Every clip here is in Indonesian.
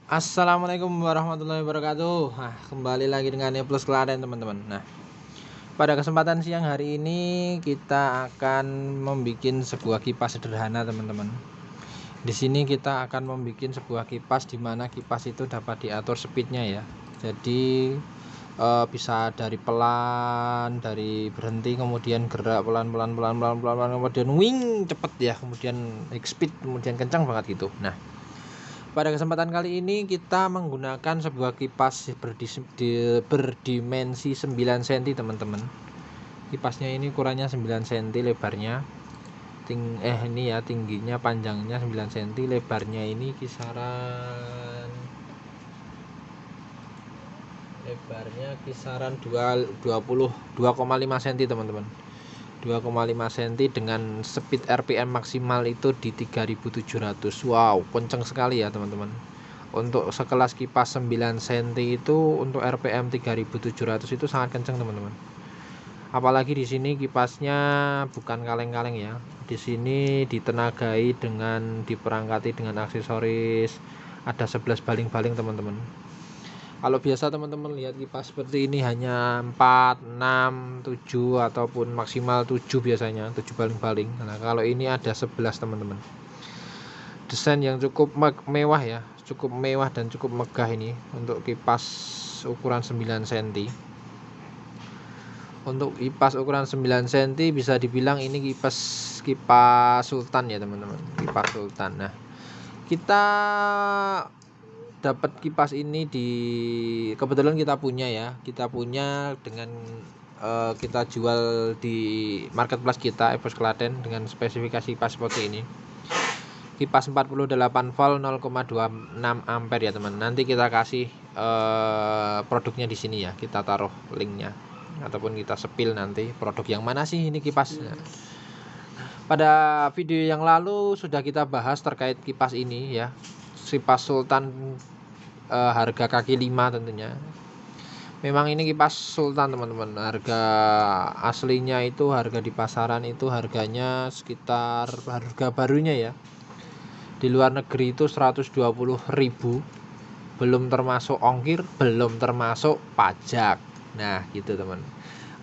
Assalamualaikum warahmatullahi wabarakatuh. Nah, kembali lagi dengan Plus Klaten teman-teman. Nah, pada kesempatan siang hari ini kita akan membuat sebuah kipas sederhana teman-teman. Di sini kita akan membuat sebuah kipas di mana kipas itu dapat diatur speednya ya. Jadi bisa dari pelan, dari berhenti, kemudian gerak pelan-pelan, kemudian wing cepet ya, kemudian high speed, kemudian kencang banget gitu. Nah, pada kesempatan kali ini kita menggunakan sebuah kipas berdimensi 9 cm teman-teman. Kipasnya ini ukurannya 9 cm lebarnya. Ini ya tingginya panjangnya 9 cm, lebarnya ini kisaran 2,5 cm teman-teman. 2,5 cm dengan speed RPM maksimal itu di 3700. Wow, kenceng sekali ya teman-teman. Untuk sekelas kipas 9 cm itu untuk RPM 3700 itu sangat kenceng teman-teman. Apalagi di sini kipasnya bukan kaleng-kaleng ya. Di sini ditenagai dengan diperangkati dengan aksesoris, ada 11 baling-baling teman-teman. Kalau biasa teman-teman lihat kipas seperti ini hanya 4, 6, 7 ataupun maksimal 7 biasanya, 7 baling-baling. Nah, kalau ini ada 11 teman-teman. Desain yang cukup mewah ya, cukup mewah dan cukup megah ini untuk kipas ukuran 9 cm. Untuk kipas ukuran 9 cm bisa dibilang ini kipas sultan ya teman-teman, kipas sultan. Nah, kita dapat kipas ini kebetulan kita punya dengan kita jual di marketplace kita Plus Klaten dengan spesifikasi kipas seperti ini. Kipas 48 volt 0,26 ampere ya teman. Nanti kita kasih produknya di sini ya, kita taruh linknya ataupun kita sepil nanti produk yang mana sih ini kipasnya. Pada video yang lalu sudah kita bahas terkait kipas ini ya, kipas sultan harga kaki 5 tentunya. Memang ini kipas sultan teman-teman. Harga aslinya itu, harga di pasaran itu harganya sekitar harga barunya ya, di luar negeri itu 120.000, belum termasuk ongkir, belum termasuk pajak. Nah gitu teman.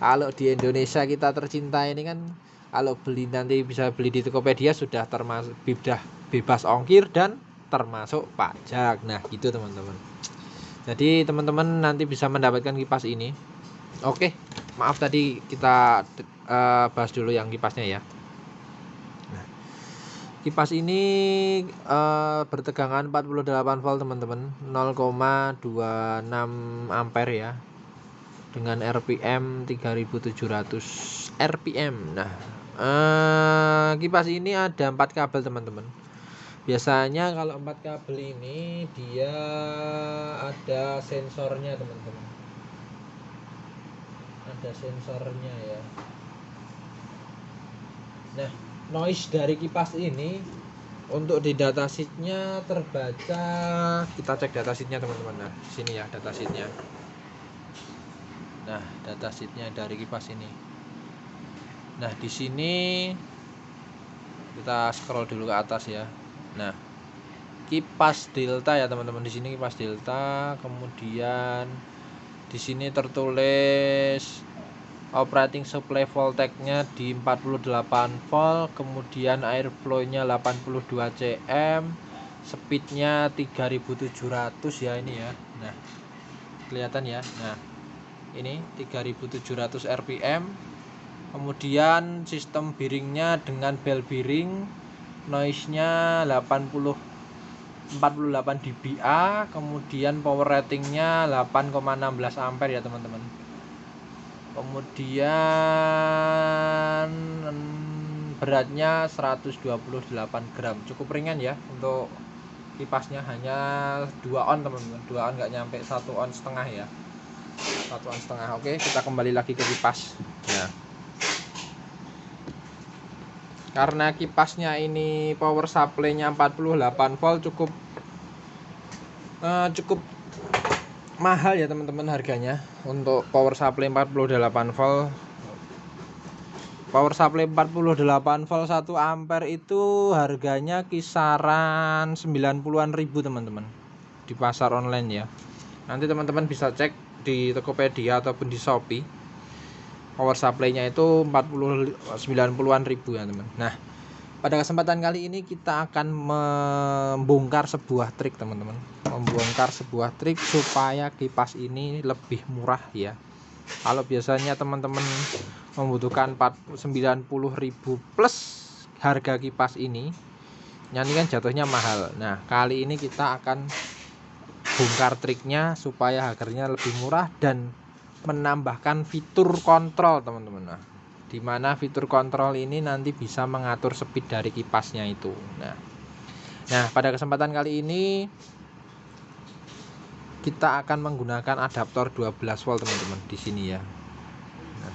Kalau di Indonesia kita tercinta ini kan, kalau beli nanti bisa beli di Tokopedia sudah termasuk bebas ongkir dan termasuk pajak. Nah gitu teman-teman. Jadi teman-teman nanti bisa mendapatkan kipas ini. Oke, maaf tadi kita bahas dulu yang kipasnya ya. Kipas ini bertegangan 48 volt teman-teman, 0,26 ampere ya, dengan RPM 3700 RPM. Nah, kipas ini ada 4 kabel teman-teman. Biasanya kalau 4 kabel ini dia ada sensornya teman-teman, ada sensornya ya. Nah, noise dari kipas ini untuk di datasheetnya terbaca, kita cek datasheetnya teman-teman. Nah sini ya datasheetnya. Nah datasheetnya dari kipas ini. Nah di sini kita scroll dulu ke atas ya. Nah kipas delta ya teman-teman, di sini kipas delta. Kemudian di sini tertulis operating supply voltage-nya di 48 volt, kemudian airflow-nya 82 cm, speed-nya 3700 ya ini ya. Nah, kelihatan ya. Nah, ini 3700 RPM. Kemudian sistem bearingnya dengan bell bearing, noise-nya 48 dBA, kemudian power rating-nya 8,16 ampere ya teman-teman. Kemudian beratnya 128 gram, cukup ringan ya untuk kipasnya, hanya 2 on teman-teman, 2 on, nggak nyampe 1 on setengah ya, 1 on setengah. Oke, kita kembali lagi ke kipas. Nah, karena kipasnya ini power supply-nya 48 volt, cukup mahal ya teman-teman harganya. Untuk power supply 48 volt, power supply 48 volt 1 ampere itu harganya kisaran 90-an ribu teman-teman. di pasar online ya. Nanti teman-teman bisa cek di Tokopedia ataupun di Shopee. Power supply-nya itu 90-an ribu ya teman. Nah, pada kesempatan kali ini kita akan membongkar sebuah trik teman-teman. Membongkar sebuah trik supaya kipas ini lebih murah ya. Kalau biasanya teman-teman membutuhkan 90.000 plus harga kipas ini kan jatuhnya mahal. Nah, kali ini kita akan bongkar triknya supaya harganya lebih murah dan menambahkan fitur kontrol teman-teman. Nah, dimana fitur kontrol ini nanti bisa mengatur speed dari kipasnya itu. Nah, pada kesempatan kali ini kita akan menggunakan adaptor 12 volt teman-teman di sini ya. Nah,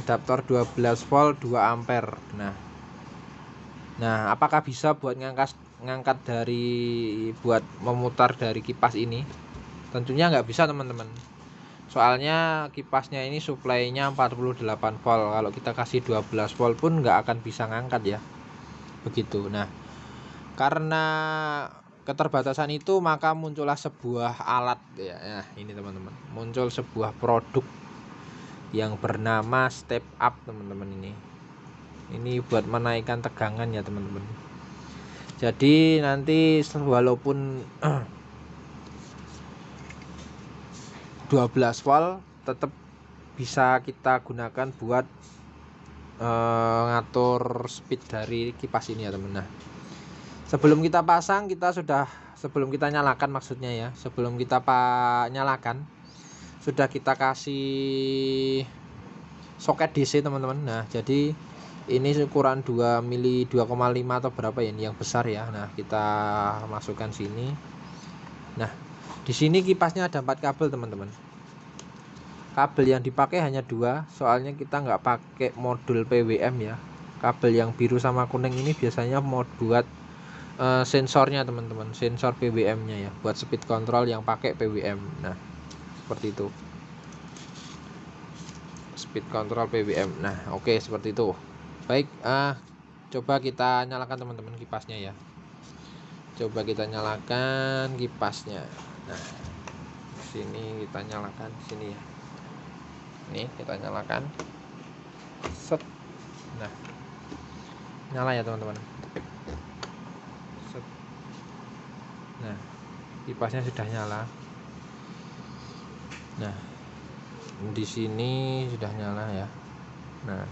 adaptor 12 volt 2 ampere. Nah, apakah bisa buat ngangkat dari buat memutar dari kipas ini? Tentunya nggak bisa teman-teman. Soalnya kipasnya ini suplainya 48 volt. Kalau kita kasih 12 volt pun nggak akan bisa ngangkat ya. Begitu. Nah, karena keterbatasan itu maka muncullah sebuah alat ya. Nah, ini teman-teman. Muncul sebuah produk yang bernama step up teman-teman ini. Ini buat menaikkan tegangan ya teman-teman. Jadi nanti walaupun 12 volt tetap bisa kita gunakan buat ngatur speed dari kipas ini ya teman. Nah, sebelum kita pasang sebelum kita nyalakan maksudnya ya, sebelum kita nyalakan sudah kita kasih soket DC teman-teman. Nah, jadi ini ukuran 2 mili 2,5 atau berapa ya, ini yang besar ya. Nah, kita masukkan sini. Nah, di sini kipasnya ada 4 kabel teman-teman. Kabel yang dipakai hanya 2, soalnya kita nggak pakai modul PWM ya. Kabel yang biru sama kuning ini biasanya mau buat sensornya teman-teman, sensor PWM-nya ya, buat speed control yang pakai PWM. Nah, seperti itu. Speed control PWM. Nah, oke, seperti itu. Baik, coba kita nyalakan teman-teman kipasnya ya. Coba kita nyalakan kipasnya. Nah, sini kita nyalakan sini ya. Nih, kita nyalakan. Set. Nah, nyala ya teman-teman. Set. Nah, kipasnya sudah nyala. Nah, di sini sudah nyala ya. Nah,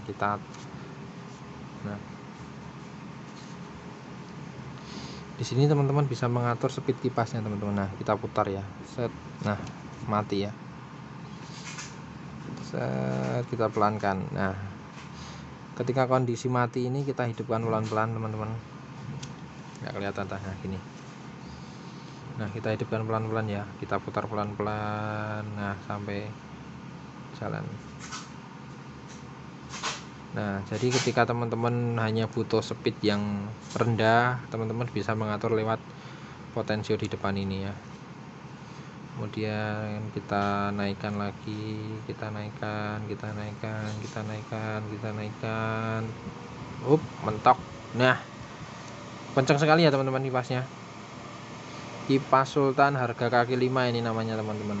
di sini teman-teman bisa mengatur speed kipasnya teman-teman. Nah, kita putar ya. Set. Nah, mati ya. Set, kita pelankan. Nah, ketika kondisi mati ini kita hidupkan pelan-pelan teman-teman. Nggak kelihatan nah gini. Nah, kita hidupkan pelan-pelan ya. Kita putar pelan-pelan. Nah, sampai jalan. Nah, jadi ketika teman-teman hanya butuh speed yang rendah, teman-teman bisa mengatur lewat potensio di depan ini ya. Kemudian kita naikkan lagi, kita naikkan. Mentok. Nah, kencang sekali ya teman-teman kipasnya. Kipas Sultan harga kaki 5 ini namanya teman-teman.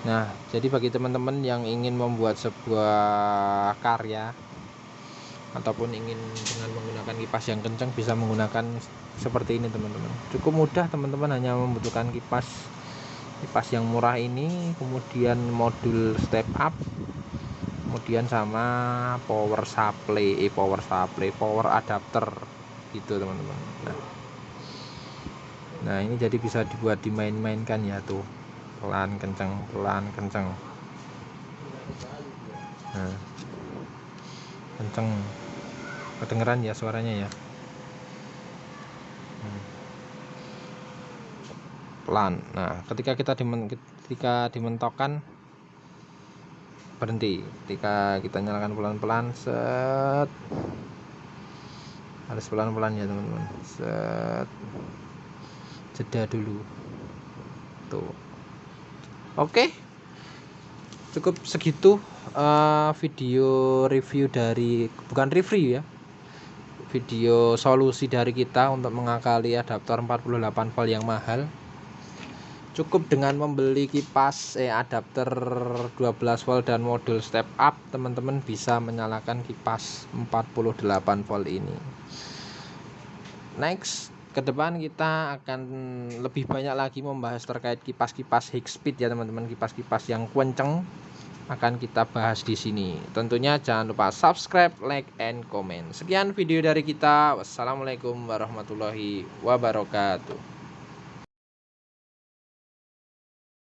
Nah, jadi bagi teman-teman yang ingin membuat sebuah karya ataupun ingin dengan menggunakan kipas yang kencang bisa menggunakan seperti ini teman-teman. Cukup mudah teman-teman, hanya membutuhkan kipas yang murah ini, kemudian modul step up, kemudian sama power adapter gitu teman-teman. Nah, ini jadi bisa dibuat dimain-mainkan ya tuh. Pelan kenceng. Nah, kenceng, kedengeran ya suaranya ya. Pelan. Nah, ketika dimentokkan berhenti. Ketika kita nyalakan pelan-pelan, set, harus pelan-pelan ya teman-teman. Set, jeda dulu tuh. Oke, cukup segitu video review bukan review ya, video solusi dari kita untuk mengakali adaptor 48 volt yang mahal. Cukup dengan membeli kipas adapter 12 volt dan modul step up, teman-teman bisa menyalakan kipas 48 volt ini. Next, ke depan kita akan lebih banyak lagi membahas terkait kipas-kipas high speed ya teman-teman, kipas-kipas yang kenceng akan kita bahas di sini. Tentunya jangan lupa subscribe, like, and comment. Sekian video dari kita. Wassalamualaikum warahmatullahi wabarakatuh.